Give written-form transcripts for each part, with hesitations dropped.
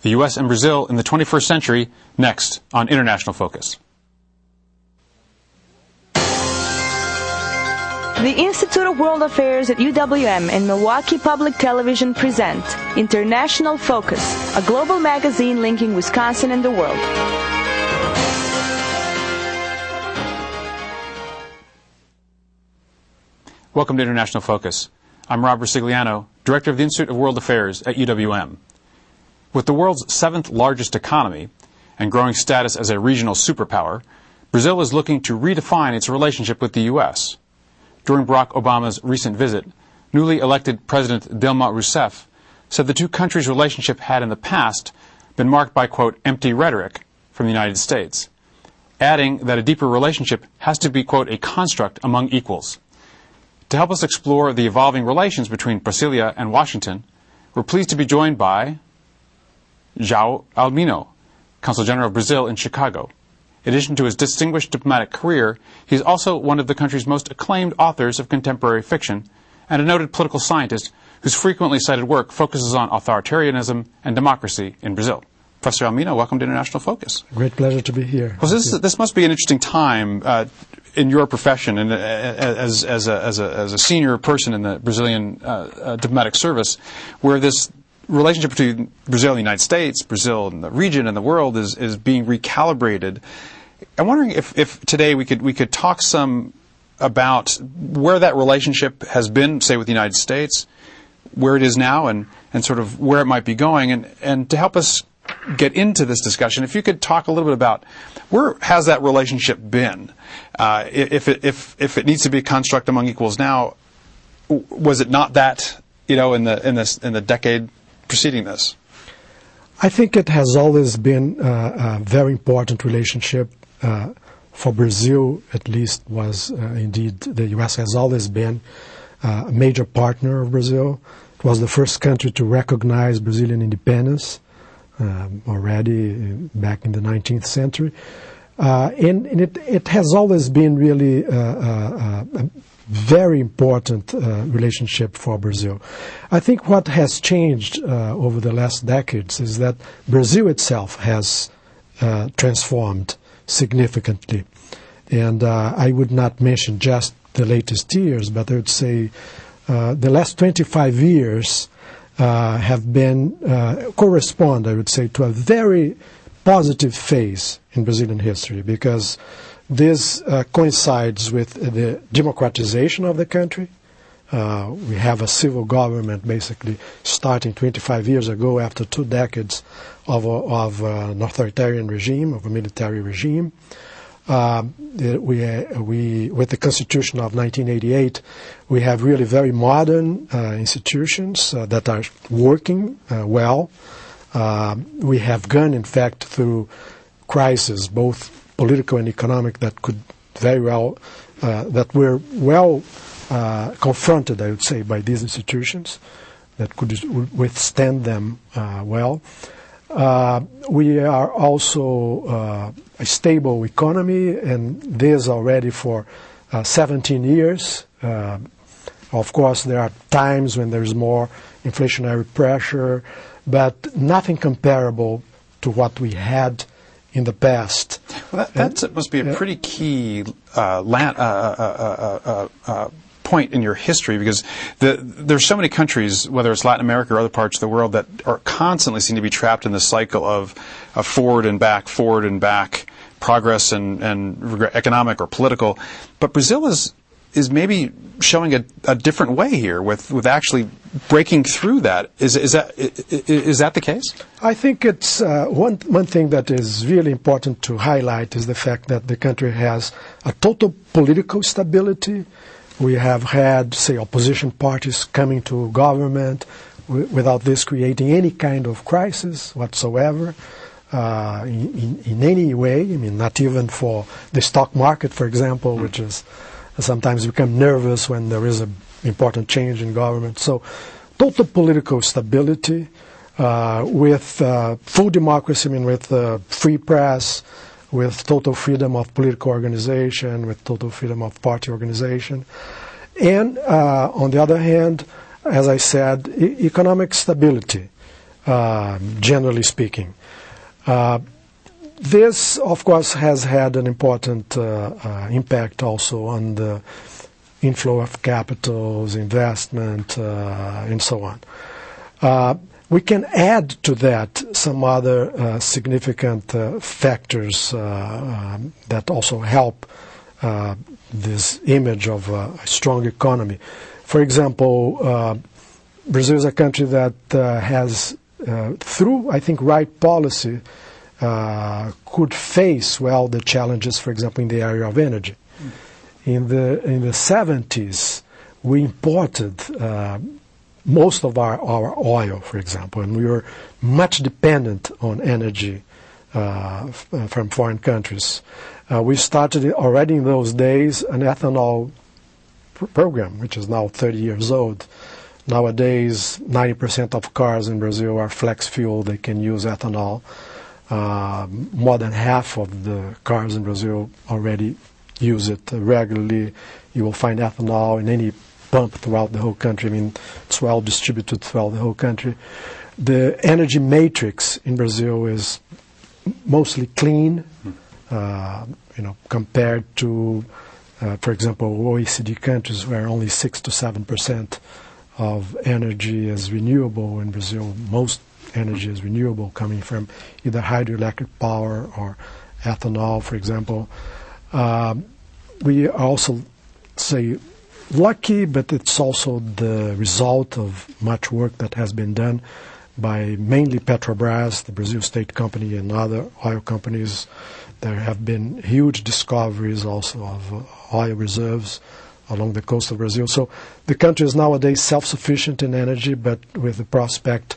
the U.S. and Brazil in the 21st century, next on International Focus. The Institute of World Affairs at UWM and Milwaukee Public Television present International Focus, a global magazine linking Wisconsin and the world. Welcome to International Focus. I'm Rob Ricigiliano, Director of the Institute of World Affairs at UWM. With the world's seventh largest economy and growing status as a regional superpower, Brazil is looking to redefine its relationship with the U.S. During Barack Obama's recent visit, newly elected President Dilma Rousseff said the two countries' relationship had in the past been marked by, quote, empty rhetoric from the United States, adding that a deeper relationship has to be, quote, a construct among equals. To help us explore the evolving relations between Brasilia and Washington, we're pleased to be joined by Joao Almino, Consul General of Brazil in Chicago. In addition to his distinguished diplomatic career, he is also one of the country's most acclaimed authors of contemporary fiction and a noted political scientist whose frequently cited work focuses on authoritarianism and democracy in Brazil. Professor Almino, welcome to International Focus. Great pleasure to be here. Well, this must be an interesting time in your profession and as a senior person in the Brazilian diplomatic service, where this relationship between Brazil and the United States, Brazil and the region and the world is being recalibrated. I'm wondering if today we could talk some about where that relationship has been, say, with the United States, where it is now, and sort of where it might be going, and to help us get into this discussion, if you could talk a little bit about where has that relationship been, if it needs to be a construct among equals now, was it not that, in the decade preceding this? I think it has always been a very important relationship for Brazil. At least was indeed the U.S. has always been a major partner of Brazil. It was the first country to recognize Brazilian independence already back in the 19th century. And it has always been really a very important relationship for Brazil. I think what has changed over the last decades is that Brazil itself has transformed significantly. And I would not mention just the latest years, but I would say the last 25 years have been correspond, I would say, to a very positive phase in Brazilian history, because this coincides with the democratization of the country. We have a civil government basically starting 25 years ago after 2 decades of an authoritarian regime, of a military regime. We with the Constitution of 1988, we have really very modern institutions that are working well. We have gone, in fact, through crises, both political and economic, that could very well, that were well confronted, I would say, by these institutions, that could withstand them well. We are also a stable economy, and this already for 17 years. Of course, there are times when there's more inflationary pressure, but nothing comparable to what we had in the past. Well, that must be a pretty key point in your history, because there's so many countries, whether it's Latin America or other parts of the world, that are constantly seem to be trapped in this cycle of forward and back, progress and economic or political. But Brazil is maybe showing a different way here with actually breaking through that. Is that the case? I think it's one thing that is really important to highlight is the fact that the country has a total political stability. We have had, say, opposition parties coming to government without this creating any kind of crisis whatsoever in any way. I mean, not even for the stock market, for example, which is sometimes become nervous when there is an important change in government. So total political stability with full democracy, I mean, with free press, with total freedom of political organization, with total freedom of party organization. And on the other hand, as I said, economic stability. generally speaking. This, of course, has had an important impact also on the inflow of capitals, investment, and so on. We can add to that some other significant factors that also help this image of a strong economy. For example, Brazil is a country that has, through, I think, right policy, could face well the challenges, for example, in the area of energy. In the 70s, we imported most of our oil, for example, and we were much dependent on energy from foreign countries. We started already in those days an ethanol program, which is now 30 years old. Nowadays, 90% of cars in Brazil are flex fuel. They can use ethanol. More than half of the cars in Brazil already use it regularly. You will find ethanol in any pump throughout the whole country. I mean, it's well distributed throughout the whole country. The energy matrix in Brazil is mostly clean, compared to, for example, OECD countries where only 6 to 7% of energy is renewable. In Brazil, most energy is renewable, coming from either hydroelectric power or ethanol, for example. We are also, say, lucky, but it's also the result of much work that has been done by mainly Petrobras, the Brazil state company, and other oil companies. There have been huge discoveries also of oil reserves along the coast of Brazil. So the country is nowadays self-sufficient in energy, but with the prospect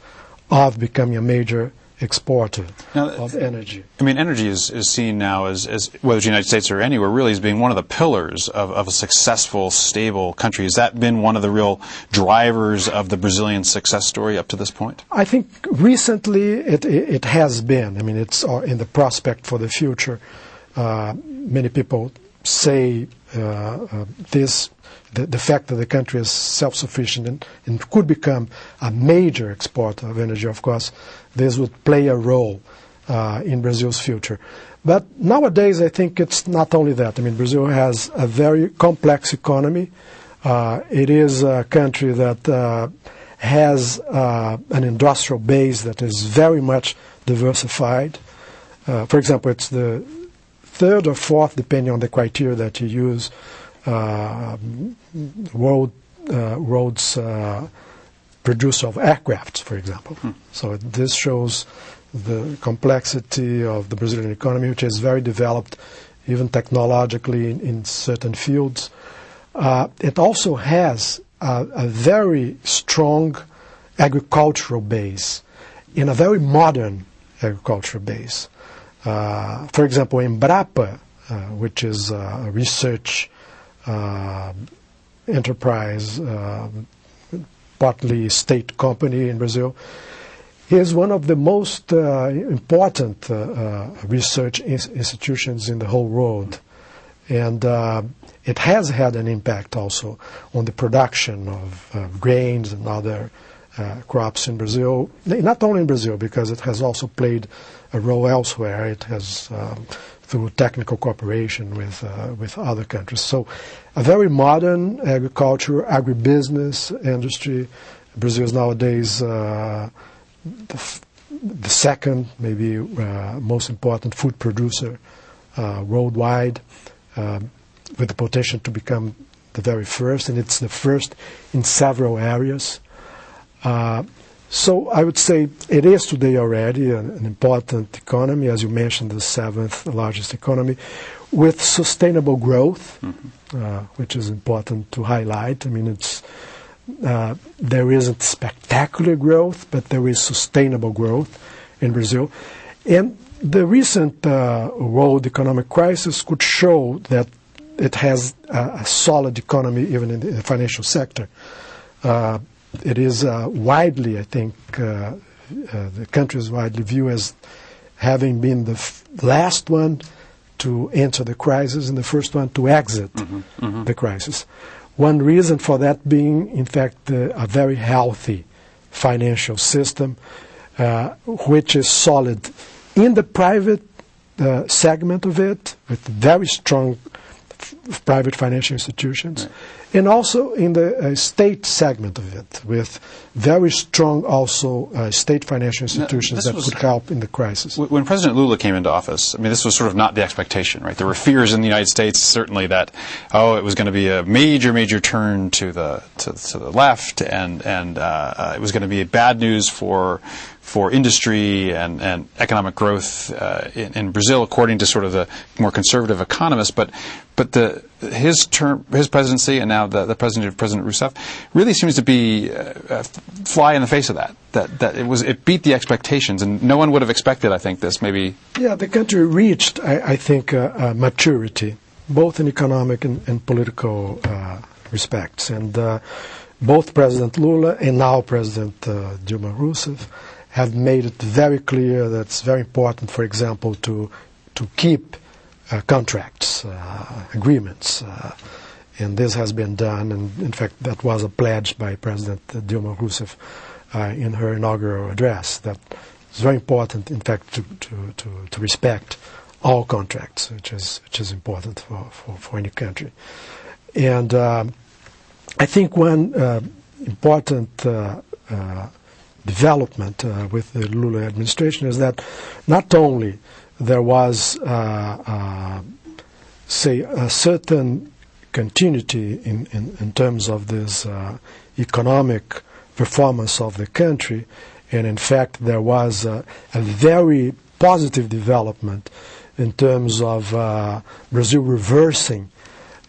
of becoming a major exporter of energy. I mean, energy is seen now as whether it's the United States or anywhere, really as being one of the pillars of a successful, stable country. Has that been one of the real drivers of the Brazilian success story up to this point? I think recently it has been. I mean, it's in the prospect for the future. Many people say the fact that the country is self-sufficient and could become a major exporter of energy, of course, this would play a role in Brazil's future. But nowadays, I think it's not only that. I mean, Brazil has a very complex economy. It is a country that has an industrial base that is very much diversified. For example, it's the third or fourth, depending on the criteria that you use, world's producer of aircraft, for example. So this shows the complexity of the Brazilian economy, which is very developed, even technologically in certain fields. It also has a very strong agricultural base, in a very modern agricultural base. For example, Embrapa, which is a research enterprise, partly state company in Brazil, is one of the most important research institutions in the whole world. And it has had an impact also on the production of grains and other crops in Brazil, not only in Brazil, because it has also played a role elsewhere. It has, through technical cooperation with other countries. So a very modern agriculture, agribusiness industry. Brazil is nowadays the second, maybe most important food producer worldwide, with the potential to become the very first, and it's the first in several areas. So I would say it is today already an important economy, as you mentioned, the seventh largest economy, with sustainable growth, which is important to highlight. I mean, there isn't spectacular growth, but there is sustainable growth in Brazil. And the recent world economic crisis could show that it has a solid economy even in the financial sector. It is widely, I think, the country is widely viewed as having been the last one to enter the crisis and the first one to exit the crisis. One reason for that being, in fact, a very healthy financial system. which is solid in the private segment of it, with very strong private financial institutions, right, and also in the state segment of it, with very strong also state financial institutions that could help in the crisis. When President Lula came into office, I mean, this was sort of not the expectation, right? There were fears in the United States, certainly, that it was going to be a major turn to the left, and it was going to be bad news for industry and economic growth in Brazil, according to sort of the more conservative economists. But his presidency, and now the presidency of President Rousseff, really seems to be a fly in the face of that. That it beat the expectations, and no one would have expected, I think, this maybe. Yeah, the country reached, I think, maturity, both in economic and political respects, and both President Lula and now President Dilma Rousseff have made it very clear that it's very important, for example, to keep contracts, agreements, and this has been done. And in fact, that was a pledge by President Dilma Rousseff in her inaugural address. That it's very important, in fact, to respect all contracts, which is important for any country. And I think one important development with the Lula administration is that not only there was, say, a certain continuity in terms of this economic performance of the country, and in fact there was a very positive development in terms of Brazil reversing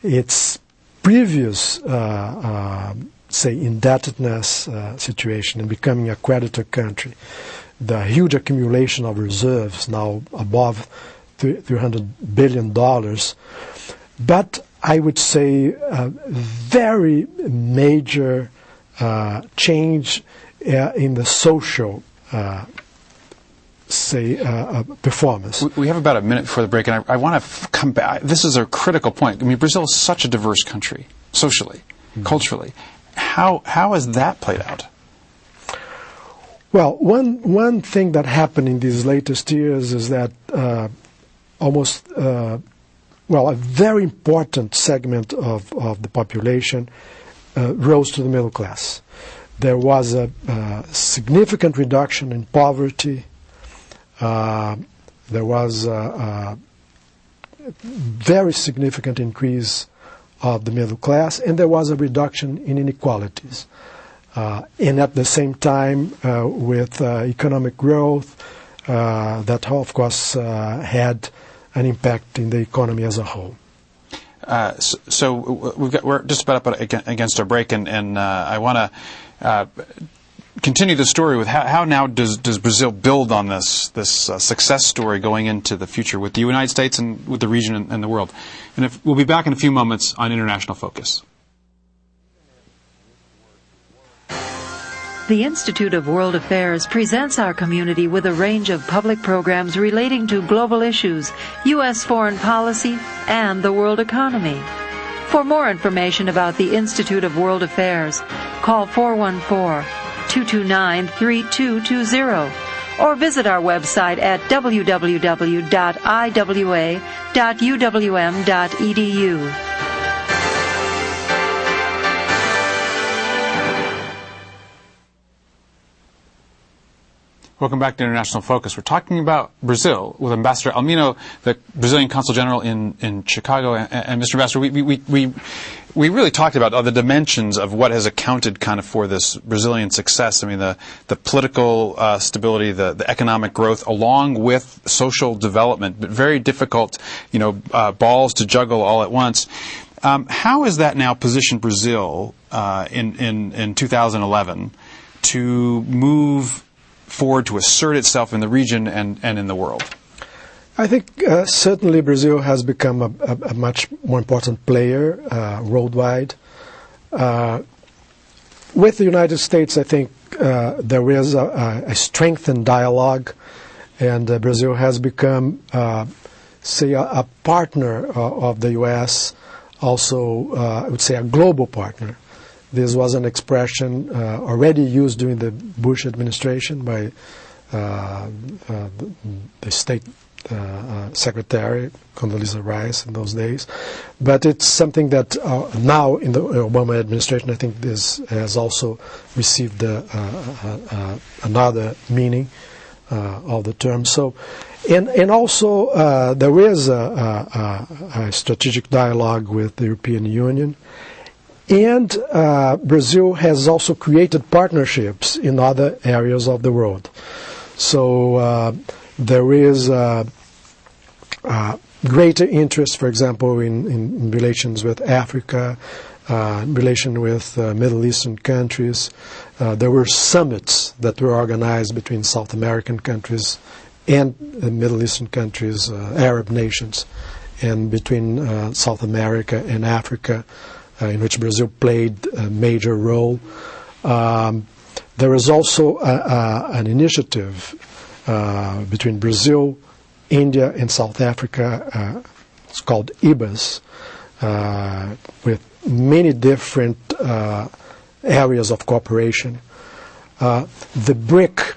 its previous say, indebtedness situation and becoming a creditor country. The huge accumulation of reserves, now above $300 billion. But I would say a very major change in the social performance. We have about a minute before the break, and I want to come back. This is a critical point. I mean, Brazil is such a diverse country, socially, culturally. How has that played out? Well, one thing that happened in these latest years is that a very important segment of the population rose to the middle class. There was a significant reduction in poverty. There was a very significant increase of the middle class, and there was a reduction in inequalities. And at the same time, with economic growth, that of course had an impact in the economy as a whole. So we're just about up against our break, and I want to continue the story with how now does Brazil build on this success story going into the future with the United States and with the region and the world. And we'll be back in a few moments on International Focus. The Institute of World Affairs presents our community with a range of public programs relating to global issues, U.S. foreign policy, and the world economy. For more information about the Institute of World Affairs, call 414-229-3220 or visit our website at www.iwa.uwm.edu. Welcome back to International Focus. We're talking about Brazil with Ambassador Almino, the Brazilian Consul General in Chicago. And Mr. Ambassador, we really talked about the dimensions of what has accounted kind of for this Brazilian success. I mean, the political stability, the economic growth, along with social development, but very difficult, balls to juggle all at once. How has that now positioned Brazil in 2011 to move forward, to assert itself in the region and in the world? I think certainly Brazil has become a much more important player worldwide. With the United States, I think there is a strengthened dialogue, and Brazil has become, say, a partner of the U.S., also, I would say, a global partner. This was an expression already used during the Bush administration by the state secretary, Condoleezza Rice, in those days. But it's something that now in the Obama administration, I think this has also received another meaning of the term. So, and also there is a strategic dialogue with the European Union. And Brazil has also created partnerships in other areas of the world. So there is greater interest, for example, in relations with Africa, in relation with Middle Eastern countries. There were summits that were organized between South American countries and Middle Eastern countries, Arab nations, and between South America and Africa, in which Brazil played a major role. There is also an initiative between Brazil, India, and South Africa. It's called IBAS, with many different areas of cooperation. The BRIC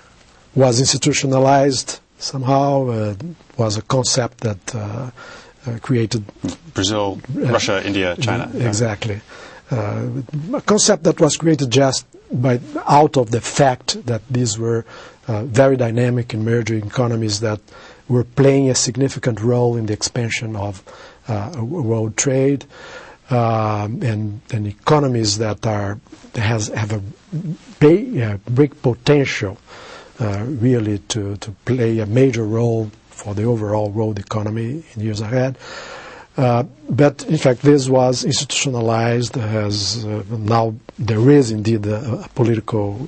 was institutionalized somehow, was a concept that created Brazil, Russia, India, China. Exactly. A concept that was created just out of the fact that these were very dynamic emerging economies that were playing a significant role in the expansion of world trade, and economies that have a big potential really to play a major role for the overall world economy in years ahead. But in fact, this was institutionalized as now there is indeed a political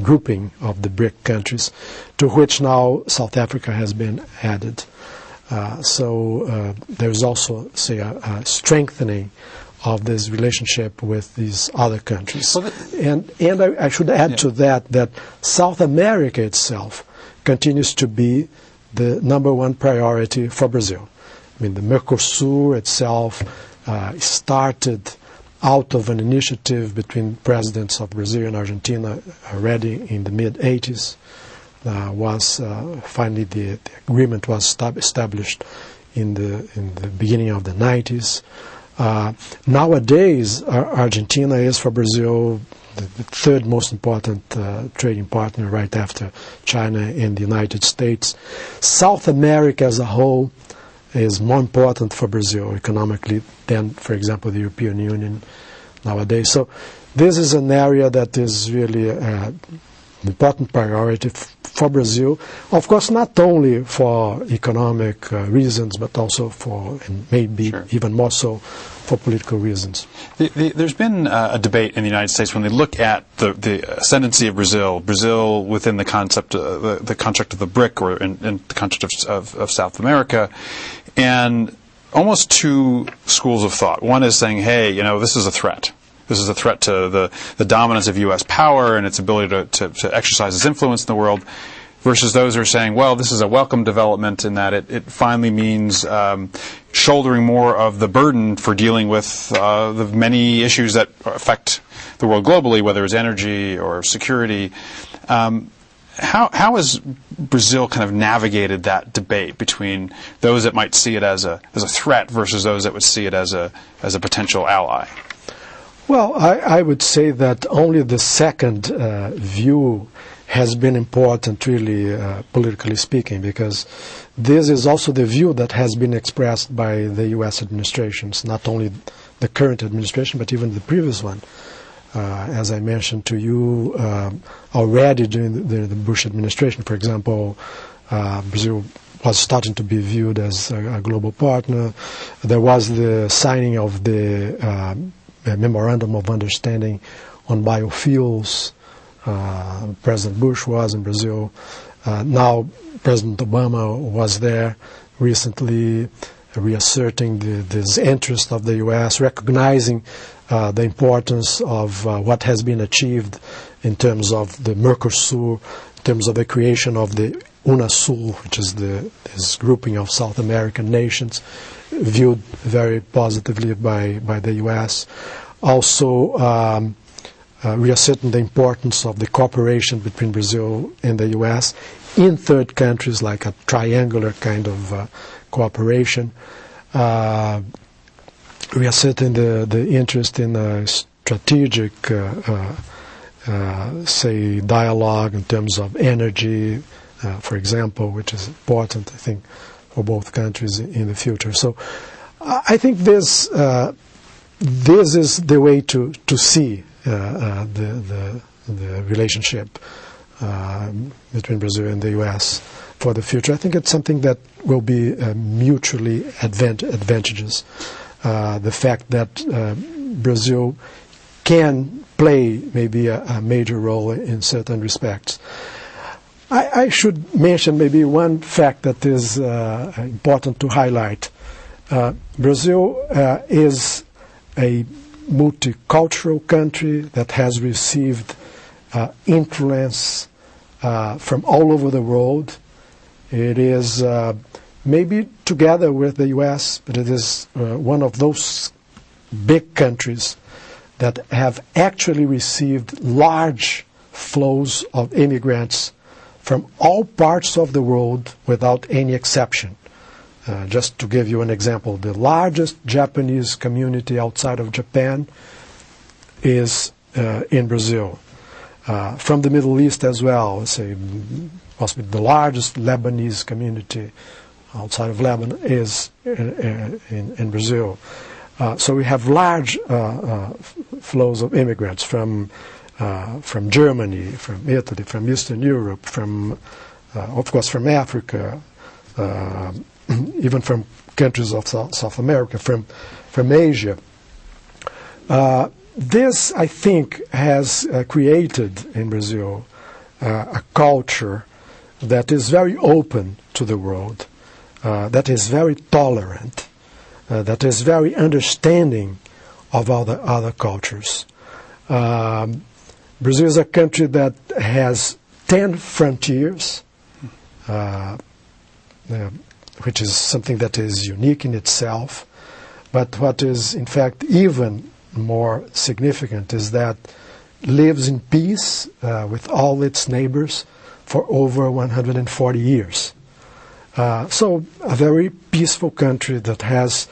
grouping of the BRIC countries, to which now South Africa has been added. So there's also, say, a strengthening of this relationship with these other countries. And I should add to that South America itself continues to be the number one priority for Brazil. I mean, the Mercosur itself started out of an initiative between presidents of Brazil and Argentina already in the mid-'80s. Finally the agreement was established in the beginning of the 90s. Nowadays, Argentina is for Brazil the third most important trading partner, right after China and the United States. South America as a whole is more important for Brazil economically than, for example, the European Union nowadays. So this is an area that is really an important priority for Brazil. Of course, not only for economic reasons, but also for, and maybe even more so, for political reasons. There's been a debate in the United States when they look at the ascendancy of Brazil within the concept, the construct of the BRIC, or in the construct of South America, and almost two schools of thought. One is saying, hey, this is a threat. This is a threat to the dominance of U.S. power and its ability to exercise its influence in the world, versus those who are saying, well, this is a welcome development in that it finally means shouldering more of the burden for dealing with the many issues that affect the world globally, whether it's energy or security. How has Brazil kind of navigated that debate between those that might see it as a threat versus those that would see it as a potential ally? Well, I would say that only the second view has been important, really, politically speaking, because this is also the view that has been expressed by the U.S. administrations, not only the current administration, but even the previous one. As I mentioned to you, already during the Bush administration, for example, Brazil was starting to be viewed as a global partner. There was the signing of the Memorandum of Understanding on biofuels. President Bush was in Brazil. Now President Obama was there recently, reasserting this interest of the U.S., recognizing the importance of what has been achieved in terms of the Mercosur, in terms of the creation of the UNASUR, which is this grouping of South American nations, viewed very positively by the U.S. Also, reasserting the importance of the cooperation between Brazil and the U.S. in third countries, like a triangular kind of cooperation. Reasserting the interest in a strategic, say, dialogue in terms of energy, for example, which is important, I think, for both countries in the future. So I think this is the way to see the relationship between Brazil and the U.S. for the future. I think it's something that will be mutually advantageous. The fact that Brazil can play maybe a major role in certain respects. I should mention maybe one fact that is important to highlight. Brazil is a multicultural country that has received influence from all over the world. It is maybe together with the U.S., but it is one of those big countries that have actually received large flows of immigrants from all parts of the world without any exception. Just to give you an example, the largest Japanese community outside of Japan is in Brazil. From the Middle East as well, say possibly the largest Lebanese community outside of Lebanon is in Brazil. So we have large flows of immigrants from Germany, from Italy, from Eastern Europe, from of course from Africa, even from countries of South America, from Asia. This, I think, has created in Brazil a culture that is very open to the world, that is very tolerant, that is very understanding of other cultures. Brazil is a country that has 10 frontiers, which is something that is unique in itself. But what is, in fact, even more significant is that lives in peace with all its neighbors for over 140 years. So a very peaceful country that has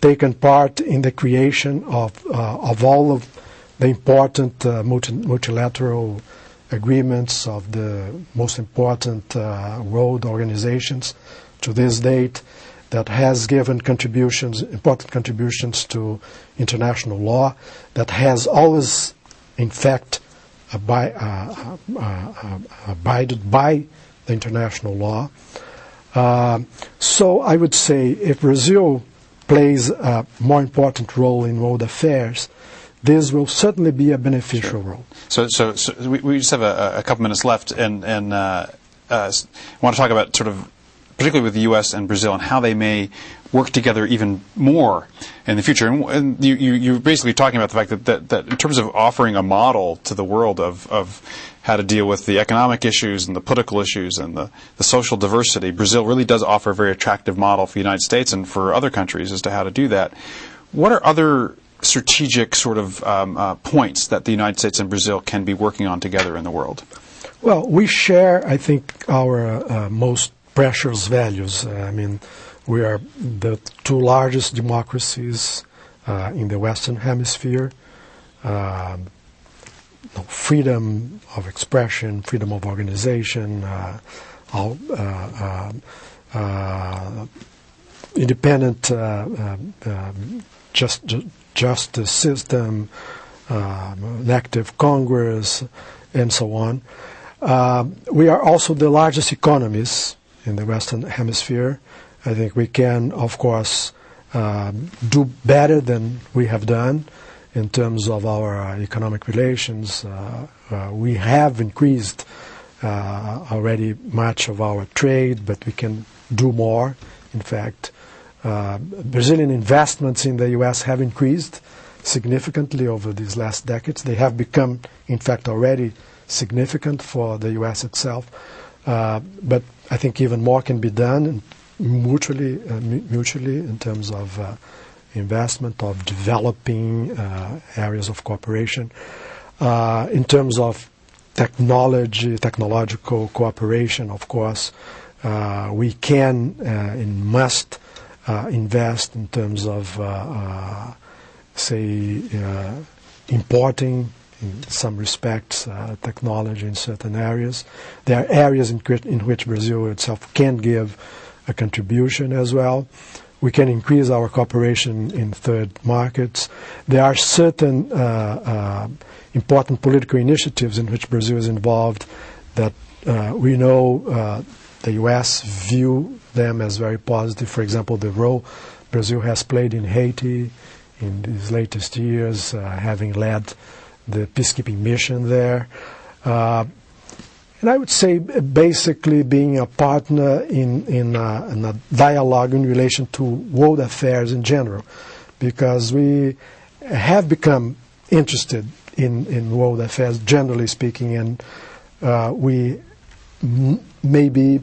taken part in the creation of all of the important multilateral agreements of the most important world organizations to this date, that has given important contributions to international law, that has always, in fact, abided by the international law. So I would say if Brazil plays a more important role in world affairs, this will certainly be a beneficial role. So we just have a couple minutes left, and want to talk about sort of, particularly with the U.S. and Brazil, and how they may work together even more in the future. And you're basically talking about the fact that in terms of offering a model to the world of how to deal with the economic issues and the political issues and the social diversity, Brazil really does offer a very attractive model for the United States and for other countries as to how to do that. What are other strategic sort of points that the United States and Brazil can be working on together in the world? Well, we share, I think, our most precious values. I mean, we are the two largest democracies in the Western Hemisphere. Freedom of expression, freedom of organization, independent justice system, an active Congress, and so on. We are also the largest economies in the Western Hemisphere. I think we can, of course, do better than we have done in terms of our economic relations. We have increased already much of our trade, but we can do more, in fact. Brazilian investments in the U.S. have increased significantly over these last decades. They have become, in fact, already significant for the U.S. itself. But I think even more can be done mutually in terms of investment, of developing areas of cooperation. In terms of technological cooperation, of course, we can and must invest in terms of, importing, in some respects, technology in certain areas. There are areas in which Brazil itself can give a contribution as well. We can increase our cooperation in third markets. There are certain important political initiatives in which Brazil is involved that we know the U.S. view them as very positive. For example, the role Brazil has played in Haiti in these latest years, having led the peacekeeping mission there. And I would say basically being a partner in a dialogue in relation to world affairs in general, because we have become interested in world affairs, generally speaking, and we maybe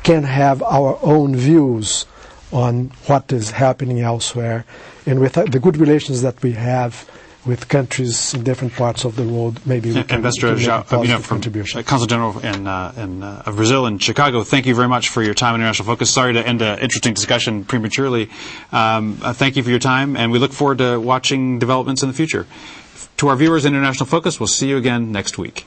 can have our own views on what is happening elsewhere. And with the good relations that we have with countries in different parts of the world, maybe we can Ambassador Joao Almino from Consul General of Brazil in Chicago, thank you very much for your time on International Focus. Sorry to end an interesting discussion prematurely. Thank you for your time, and we look forward to watching developments in the future. To our viewers in International Focus, we'll see you again next week.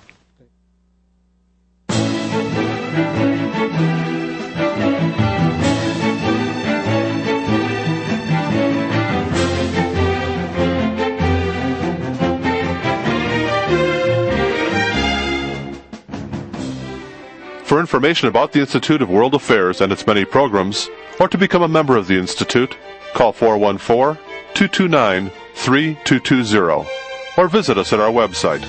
For information about the Institute of World Affairs and its many programs, or to become a member of the Institute, call 414-229-3220 or visit us at our website.